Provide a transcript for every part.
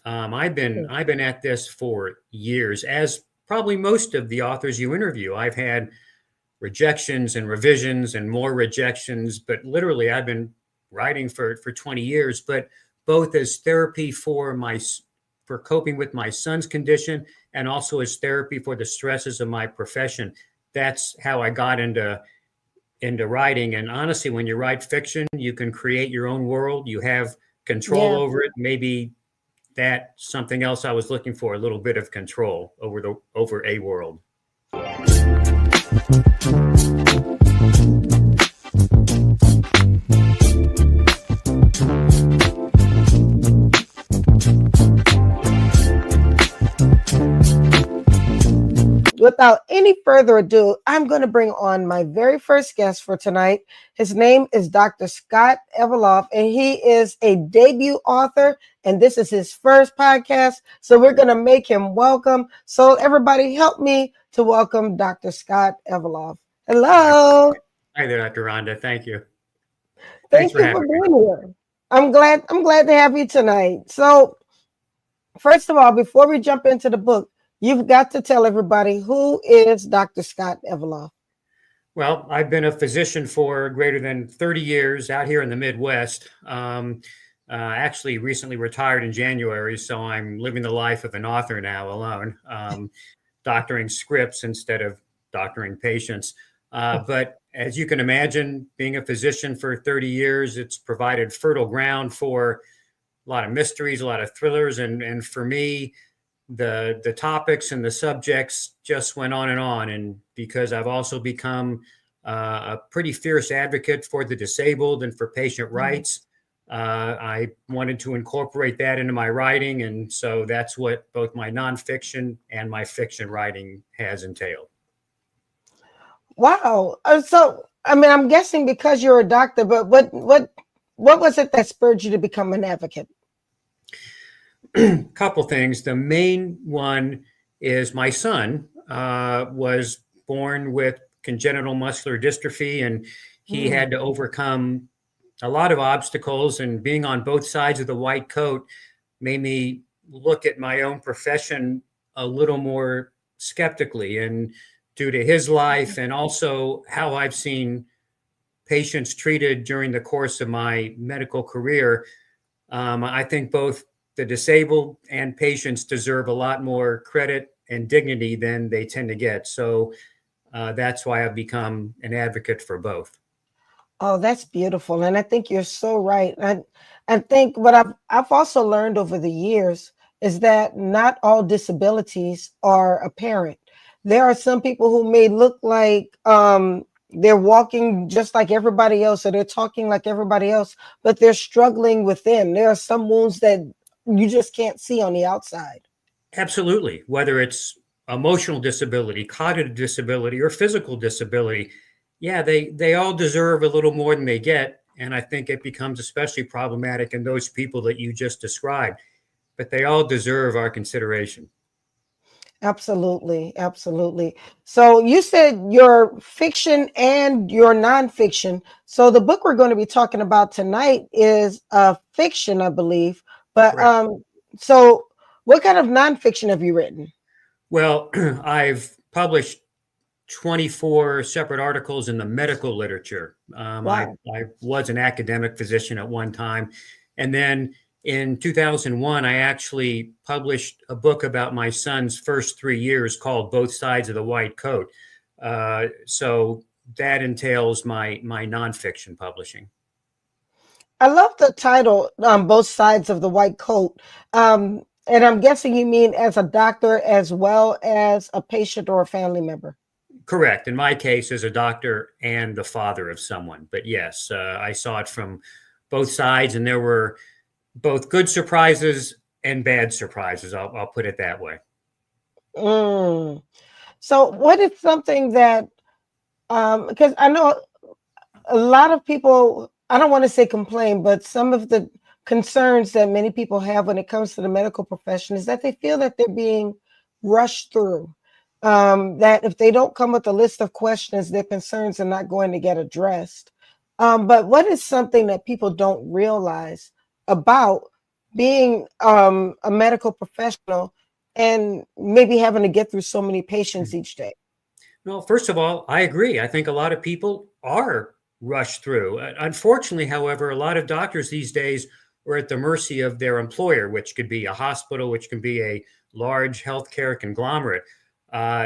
I've been at this for years, as probably most of the authors you interview. I've had rejections and revisions and more rejections, but literally I've been writing for 20 years, but both as therapy for coping with my son's condition and also as therapy for the stresses of my profession. That's how I got into writing. And honestly, when you write fiction, you can create your own world. You have control Yeah. over it. Maybe that's something else I was looking for, a little bit of control over a world. Without any further ado, I'm going to bring on my very first guest for tonight. His name is Dr. Scott Eveloff, and he is a debut author, and this is his first podcast. So we're going to make him welcome. So everybody help me to welcome Dr. Scott Eveloff. Hello. Hi there, Dr. Rhonda. Thank you. Thank you for being here. I'm glad to have you tonight. So first of all, before we jump into the book, you've got to tell everybody, who is Dr. Scott Eveloff? Well, I've been a physician for greater than 30 years out here in the Midwest. Actually recently retired in January, so I'm living the life of an author now alone, doctoring scripts instead of doctoring patients. But as you can imagine, being a physician for 30 years, it's provided fertile ground for a lot of mysteries, a lot of thrillers. And for me, the topics and the subjects just went on. And because I've also become a pretty fierce advocate for the disabled and for patient rights, I wanted to incorporate that into my writing. And so that's what both my nonfiction and my fiction writing has entailed. Wow. So, I mean, I'm guessing because you're a doctor, but what was it that spurred you to become an advocate? Couple things. The main one is my son was born with congenital muscular dystrophy, and he had to overcome a lot of obstacles, and being on both sides of the white coat made me look at my own profession a little more skeptically. And due to his life and also how I've seen patients treated during the course of my medical career, I think both the disabled and patients deserve a lot more credit and dignity than they tend to get. So that's why I've become an advocate for both. Oh, that's beautiful. And I think you're so right. I think what I've also learned over the years is that not all disabilities are apparent. There are some people who may look like they're walking just like everybody else, or they're talking like everybody else, but they're struggling within. There are some wounds that you just can't see on the outside. Absolutely. Whether it's emotional disability, cognitive disability, or physical disability, yeah, they all deserve a little more than they get. And I think it becomes especially problematic in those people that you just described. But they all deserve our consideration. Absolutely. Absolutely. So you said your fiction and your nonfiction. So the book we're going to be talking about tonight is fiction, I believe. But so what kind of nonfiction have you written? Well, I've published 24 separate articles in the medical literature. Wow. I was an academic physician at one time. And then in 2001, I actually published a book about my son's first 3 years called Both Sides of the White Coat. So that entails my nonfiction publishing. I love the title, Both Sides of the White Coat. And I'm guessing you mean as a doctor as well as a patient or a family member. Correct. In my case, as a doctor and the father of someone. But yes, I saw it from both sides, and there were both good surprises and bad surprises. I'll put it that way. So what is something that, because I know a lot of people, I don't want to say complain, but some of the concerns that many people have when it comes to the medical profession is that they feel that they're being rushed through. That if they don't come with a list of questions, their concerns are not going to get addressed. But what is something that people don't realize about being a medical professional and maybe having to get through so many patients each day? Well, first of all, I agree. I think a lot of people are rushed through. Unfortunately, however, a lot of doctors these days are at the mercy of their employer, which could be a hospital, which can be a large healthcare conglomerate.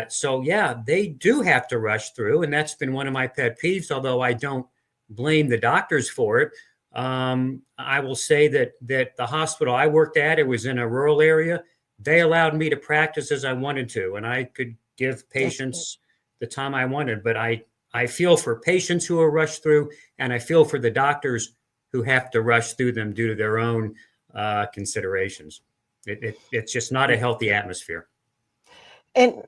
So, yeah, they do have to rush through. And that's been one of my pet peeves, although I don't blame the doctors for it. I will say that the hospital I worked at, it was in a rural area. They allowed me to practice as I wanted to, and I could give That's good. patients the time I wanted. But I feel for patients who are rushed through, and I feel for the doctors who have to rush through them due to their own considerations. It's just not a healthy atmosphere. And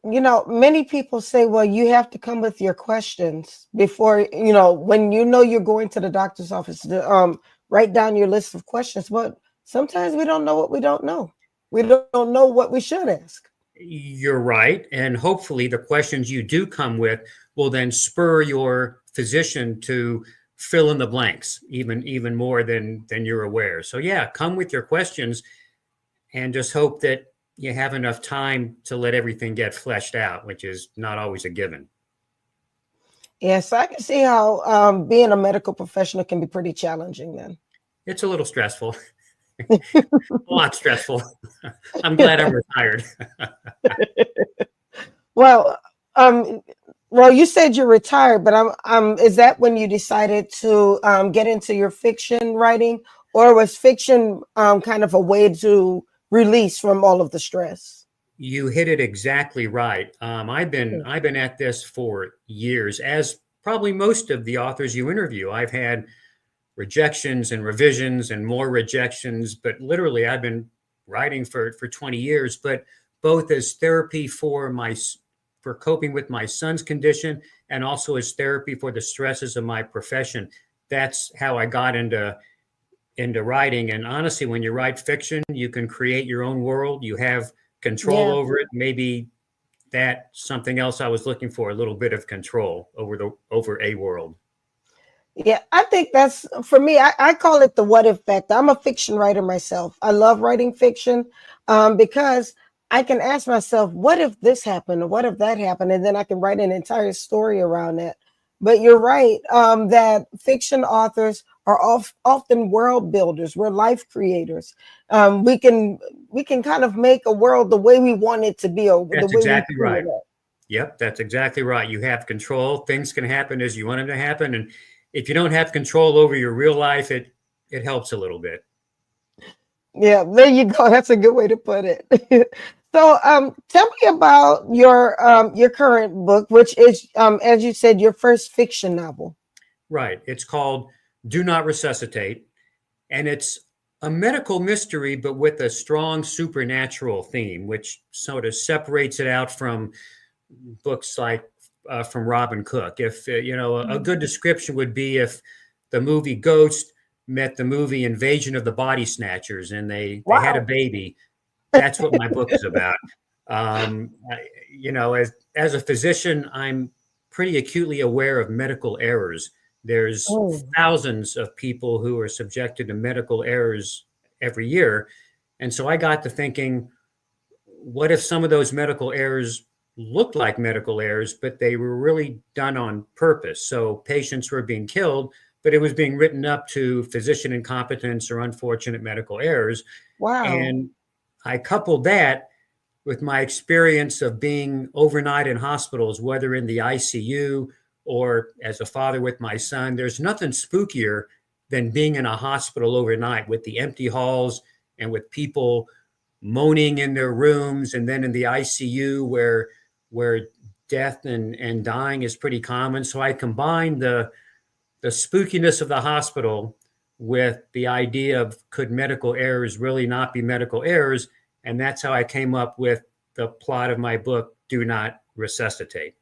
many people say, well, you have to come with your questions before, when you're going to the doctor's office to write down your list of questions. But sometimes we don't know what we don't know. We don't know what we should ask. You're right. And hopefully the questions you do come with will then spur your physician to fill in the blanks even more than you're aware. So yeah, come with your questions and just hope that you have enough time to let everything get fleshed out, which is not always a given. Yes, I can see how being a medical professional can be pretty challenging then. It's a little stressful, a lot stressful. I'm glad I'm retired. Well, you said you're retired, but is that when you decided to get into your fiction writing, or was fiction kind of a way to release from all of the stress? You hit it exactly right. I've been at this for years, as probably most of the authors you interview. I've had rejections and revisions and more rejections, but literally I've been writing for 20 years, but both as therapy for coping with my son's condition and also as therapy for the stresses of my profession. That's how I got into writing. And honestly, when you write fiction, you can create your own world. You have control Yeah. over it. Maybe that's something else I was looking for, a little bit of control over a world. Yeah, I think that's for me. I call it the what if factor. I'm a fiction writer myself. I love writing fiction because I can ask myself, what if this happened or what if that happened? And then I can write an entire story around that. But you're right that fiction authors are often world builders. We're life creators. We can kind of make a world the way we want it to be, or the That's way we exactly feel right. it. Yep, that's exactly right. You have control. Things can happen as you want them to happen. And if you don't have control over your real life, it helps a little bit. Yeah, there you go. That's a good way to put it. So, tell me about your current book, which is, as you said, your first fiction novel. Right. It's called Do Not Resuscitate. And it's a medical mystery, but with a strong supernatural theme, which sort of separates it out from books like from Robin Cook. If a good description would be if the movie Ghost met the movie Invasion of the Body Snatchers, and they had a Wow. baby. That's what my book is about. Um, as a physician, I'm pretty acutely aware of medical errors. There's Oh, thousands of people who are subjected to medical errors every year. And so I got to thinking, what if some of those medical errors looked like medical errors, but they were really done on purpose? So patients were being killed, but it was being written up to physician incompetence or unfortunate medical errors. wow. And I coupled that with my experience of being overnight in hospitals, whether in the ICU or as a father with my son. There's nothing spookier than being in a hospital overnight with the empty halls and with people moaning in their rooms, and then in the ICU where death and dying is pretty common. So I combined the spookiness of the hospital with the idea of, could medical errors really not be medical errors? And that's how I came up with the plot of my book, Do Not Resuscitate.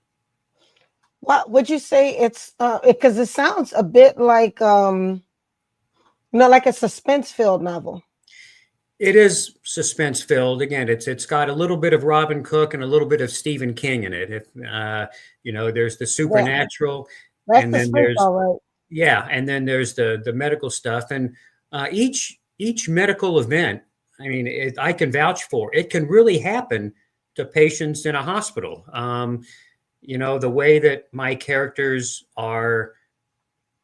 What would you say it's because it sounds a bit like like a suspense filled novel. It is suspense filled. Again, it's got a little bit of Robin Cook and a little bit of Stephen King in it. There's the That, supernatural, that's and the then spoof, all right. and then there's the medical stuff, and each each medical event, I mean, I can vouch for, it can really happen to patients in a hospital. The way that my characters are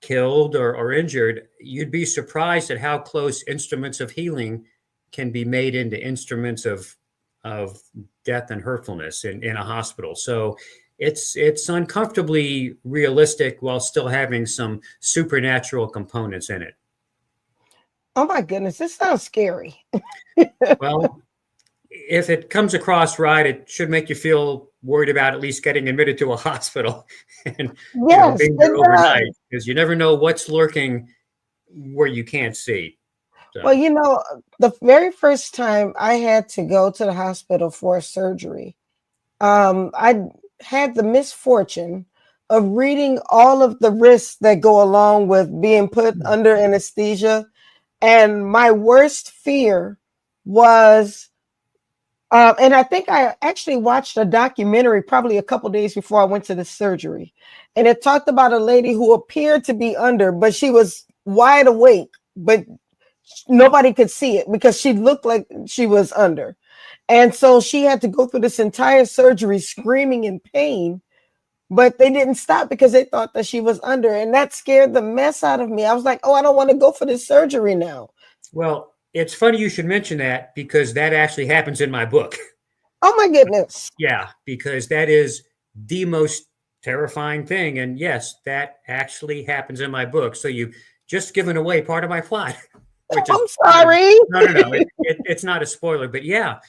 killed or injured, you'd be surprised at how close instruments of healing can be made into instruments of death and hurtfulness in a hospital. So it's uncomfortably realistic while still having some supernatural components in it. Oh my goodness, this sounds scary. Well, if it comes across right, it should make you feel worried about at least getting admitted to a hospital and Yes, being there overnight, because you never know what's lurking where you can't see. So. Well, the very first time I had to go to the hospital for a surgery, I had the misfortune of reading all of the risks that go along with being put under anesthesia. And my worst fear was, and I think I actually watched a documentary probably a couple days before I went to the surgery. And it talked about a lady who appeared to be under, but she was wide awake, but nobody could see it because she looked like she was under. And so she had to go through this entire surgery screaming in pain, but they didn't stop because they thought that she was under. And that scared the mess out of me. I was like, oh, I don't want to go for this surgery now. Well, it's funny you should mention that, because that actually happens in my book. Oh my goodness. Yeah, because that is the most terrifying thing. And yes, that actually happens in my book. So you've just given away part of my plot. Which is, I'm sorry. No. It's not a spoiler, but yeah.